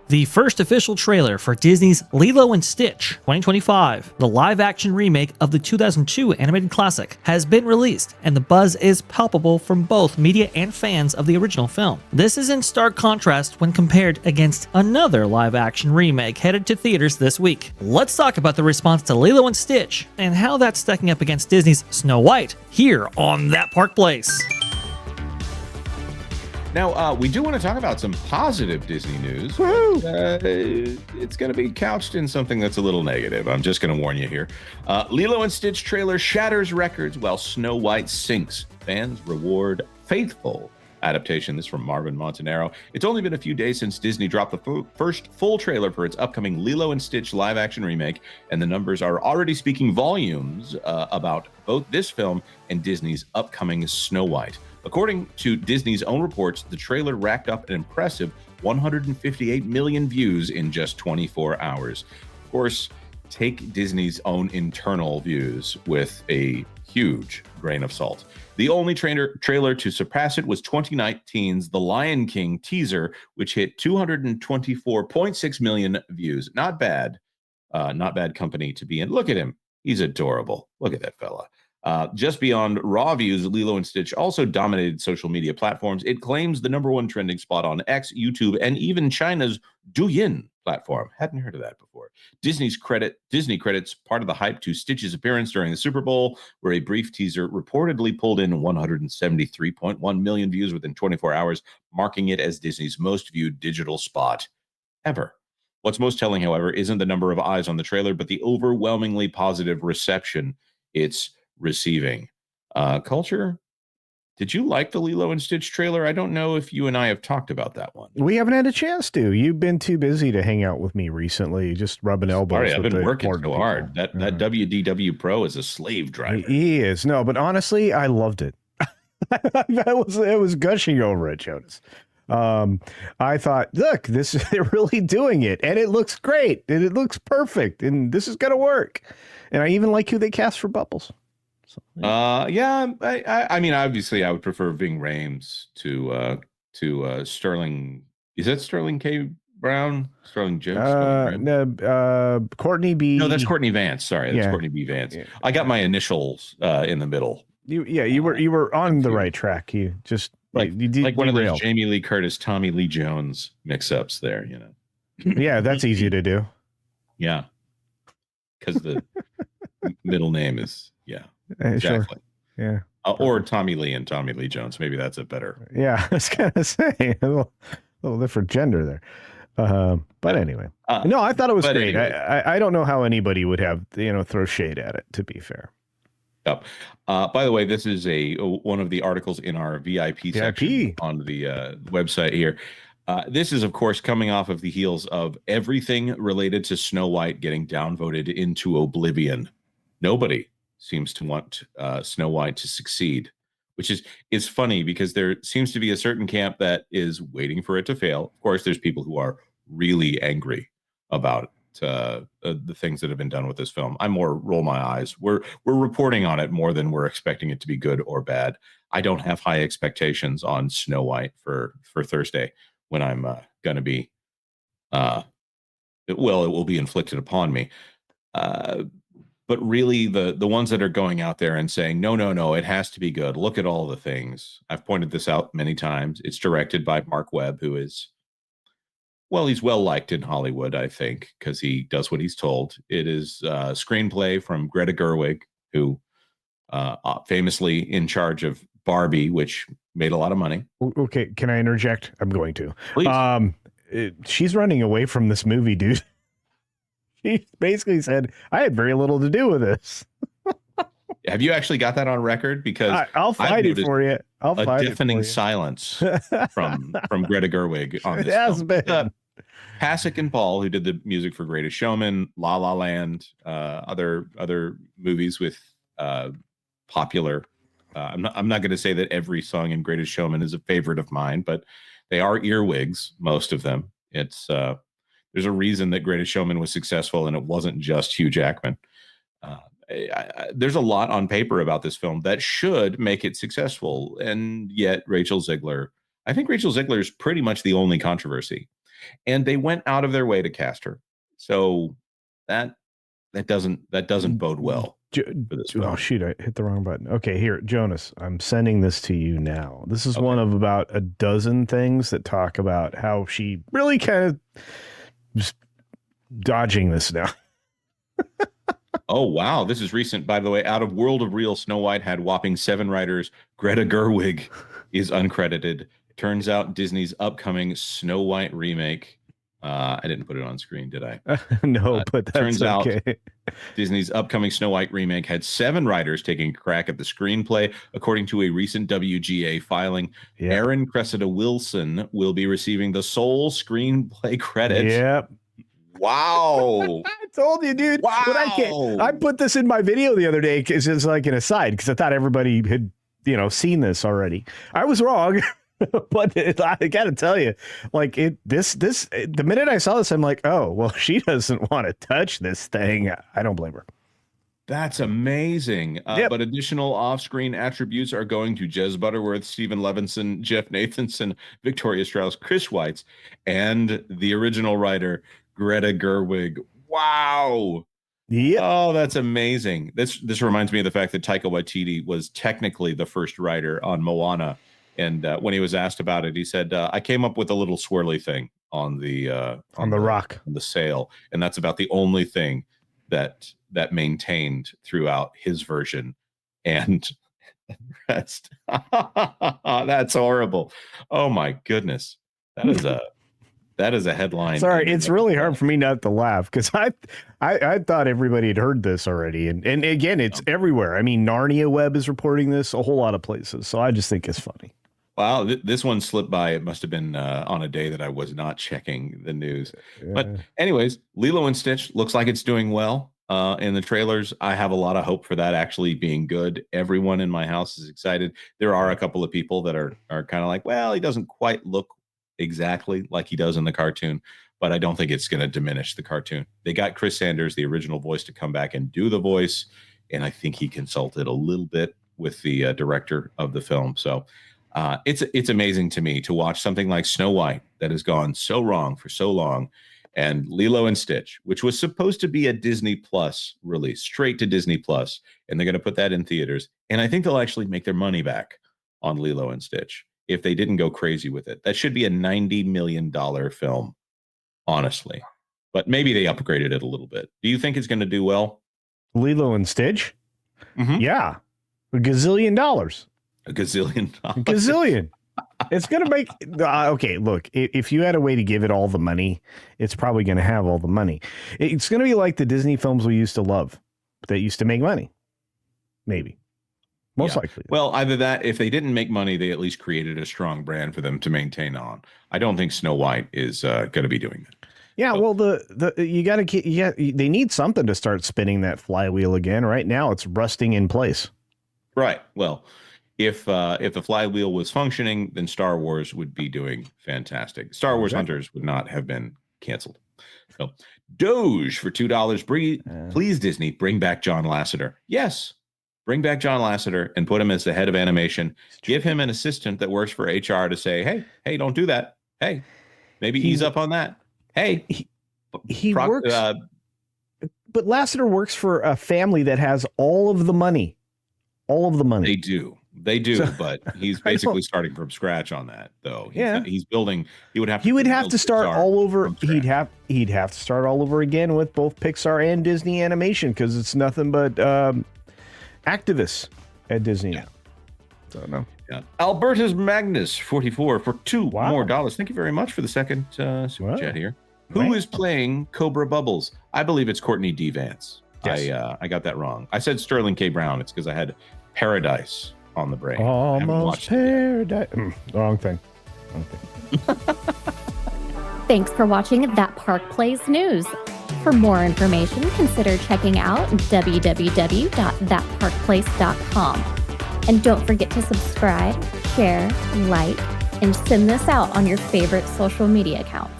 The first official trailer for Disney's Lilo and Stitch 2025, the live-action remake of the 2002 animated classic, has been released, and the buzz is palpable from both media and fans of the original film. This is in stark contrast when compared against another live-action remake headed to theaters this week. Let's talk about the response to Lilo and Stitch, and how that's stacking up against Disney's Snow White, here on That Park Place. Now, we do want to talk about some positive Disney news. But, it's going to be couched in something that's a little negative. I'm just going to warn you here. Lilo and Stitch trailer shatters records while Snow White sinks. Fans reward faithful adaptation. This from Marvin Montanaro. It's only been a few days since Disney dropped the first full trailer for its upcoming Lilo and Stitch live-action remake, and the numbers are already speaking volumes about both this film and Disney's upcoming Snow White. According to Disney's own reports, the trailer racked up an impressive 158 million views in just 24 hours. Of course, take Disney's own internal views with a huge grain of salt. The only trailer to surpass it was 2019's The Lion King teaser, which hit 224.6 million views. Not bad. Not bad company to be in. Look at him. He's adorable. Look at that fella. Just beyond raw views, Lilo and Stitch also dominated social media platforms. It claims the #1 trending spot on X, YouTube, and even China's Douyin platform. Hadn't heard of that before. Disney credits part of the hype to Stitch's appearance during the Super Bowl, where a brief teaser reportedly pulled in 173.1 million views within 24 hours, marking it as Disney's most viewed digital spot ever. What's most telling, however, isn't the number of eyes on the trailer, but the overwhelmingly positive reception it's receiving. Culture, did you like the Lilo and Stitch trailer? I don't know if you and I have talked about that one. We haven't had a chance to. You've been too busy to hang out with me recently, just rubbing elbows. Sorry, I've been working so hard. That WDW Pro is a slave driver. He is. No, but honestly, I loved it. It was gushing over it, Jonas. I thought, look, they're really doing it, and it looks great, and it looks perfect, and this is gonna work. And I even like who they cast for Bubbles. So, yeah. I mean, obviously, I would prefer Ving Rhames to Sterling. Is that Sterling K. Brown? Sterling Jones? Courtney B. No, that's Courtney Vance. Sorry, that's Courtney B. Vance. Yeah. I got my initials in the middle. You were on the right track. You just like one of those Jamie Lee Curtis, Tommy Lee Jones mix-ups there. You know. Yeah, that's easy to do. Yeah, because the middle name is exactly. Sure. Yeah. Or Tommy Lee and Tommy Lee Jones. Maybe that's a better. Yeah, I was gonna say a little different gender there. But anyway, no, I thought it was great. Anyway. I don't know how anybody would have throw shade at it. To be fair. Yep. By the way, this is one of the articles in our VIP section on the website here. This is, of course, coming off of the heels of everything related to Snow White getting downvoted into oblivion. Nobody seems to want Snow White to succeed, which is funny because there seems to be a certain camp that is waiting for it to fail. Of course, there's people who are really angry about the things that have been done with this film. I more roll my eyes. We're reporting on it more than we're expecting it to be good or bad. I don't have high expectations on Snow White for Thursday when I'm going to be, it will be inflicted upon me. But really, the ones that are going out there and saying, no, it has to be good. Look at all the things. I've pointed this out many times. It's directed by Mark Webb, who is, well, he's well liked in Hollywood, I think, because he does what he's told. It is a screenplay from Greta Gerwig, who famously in charge of Barbie, which made a lot of money. Okay, can I interject? I'm going to. Please. She's running away from this movie, dude. She basically said, I had very little to do with this. Have you actually got that on record? Because I'll fight it for you. I'll fight it deafening silence from Greta Gerwig on this. It has been. Pasek and Paul, who did the music for Greatest Showman, La La Land, other movies with popular. I'm not going to say that every song in Greatest Showman is a favorite of mine, but they are earwigs, most of them. It's there's a reason that Greatest Showman was successful, and it wasn't just Hugh Jackman. There's a lot on paper about this film that should make it successful, and yet Rachel Zegler. I think Rachel Zegler is pretty much the only controversy. and they went out of their way to cast her. So that doesn't bode well for this film. Oh shoot, I hit the wrong button. Okay, here, Jonas, I'm sending this to you now. This is one of about a dozen things that talk about how she really kind of just dodging this now. Oh, wow. This is recent, by the way. Out of World of Real, Snow White had whopping 7 writers. Greta Gerwig is uncredited. Turns out Disney's upcoming Snow White remake. I didn't put it on screen, did I? No, but that's turns okay. out Disney's upcoming Snow White remake had 7 writers taking a crack at the screenplay, according to a recent WGA filing. Yep. Aaron Cressida Wilson will be receiving the sole screenplay credit. Yep. Wow. I told you, dude. Wow. But I put this in my video the other day because it's like an aside because I thought everybody had, seen this already. I was wrong. But I got to tell you, like the minute I saw this, I'm like, oh, well, she doesn't want to touch this thing. I don't blame her. That's amazing. Yep. But additional off-screen attributes are going to Jez Butterworth, Stephen Levinson, Jeff Nathanson, Victoria Strauss, Chris Weitz, and the original writer, Greta Gerwig. Wow. Yeah. Oh, that's amazing. This reminds me of the fact that Taika Waititi was technically the first writer on Moana. And when he was asked about it, he said, I came up with a little swirly thing on the rock, on the sail. And that's about the only thing that maintained throughout his version. And the rest. That's horrible. Oh my goodness. That is a headline. Sorry, it's really hard for me not to laugh because I thought everybody had heard this already. And again, it's everywhere. I mean, Narnia Web is reporting this, a whole lot of places. So I just think it's funny. Wow, this one slipped by. It must have been on a day that I was not checking the news. Yeah. But anyways, Lilo and Stitch looks like it's doing well. In the trailers, I have a lot of hope for that actually being good. Everyone in my house is excited. There are a couple of people that are kind of like, well, he doesn't quite look exactly like he does in the cartoon, but I don't think it's going to diminish the cartoon. They got Chris Sanders, the original voice, to come back and do the voice, and I think he consulted a little bit with the director of the film. So it's amazing to me to watch something like Snow White that has gone so wrong for so long, and Lilo and Stitch, which was supposed to be a Disney Plus release, straight to Disney Plus, and they're going to put that in theaters, and I think they'll actually make their money back on Lilo and Stitch if they didn't go crazy with it. That should be a $90 million film, honestly. But maybe they upgraded it a little bit. Do you think it's going to do well? Lilo and Stitch? Mm-hmm. Yeah. $1 gazillion. $1 gazillion. Gazillion. It's going to make... okay, look, if you had a way to give it all the money, it's probably going to have all the money. It's going to be like the Disney films we used to love that used to make money. Maybe. Most likely. Well, either that, if they didn't make money, they at least created a strong brand for them to maintain on. I don't think Snow White is going to be doing that. Yeah, well, you got to they need something to start spinning that flywheel again. Right now, it's rusting in place. Right. Well, if the flywheel was functioning, then Star Wars would be doing fantastic. Star Wars Hunters would not have been canceled. So, Doge for $2. Please, Disney, bring back John Lasseter. Yes. Bring back John Lasseter and put him as the head of animation. Give him an assistant that works for HR to say, hey, don't do that. Hey, maybe ease up on that. Hey, he works. But Lasseter works for a family that has all of the money. All of the money. They do, but he's basically starting from scratch on that, though. He's building. He would have to start all over. He'd have to start all over again with both Pixar and Disney Animation because it's nothing but activists at Disney now. So no. Yeah. Albertus Magnus 44 for $2 more. Thank you very much for the second super chat here. Who is playing Cobra Bubbles? I believe it's Courtney D. Vance. Yes. I got that wrong. I said Sterling K. Brown. It's because I had Paradise on the brain. Almost Paradise. Wrong thing. Thanks for watching That Park Plays News. For more information, consider checking out www.thatparkplace.com. And don't forget to subscribe, share, like, and send this out on your favorite social media account.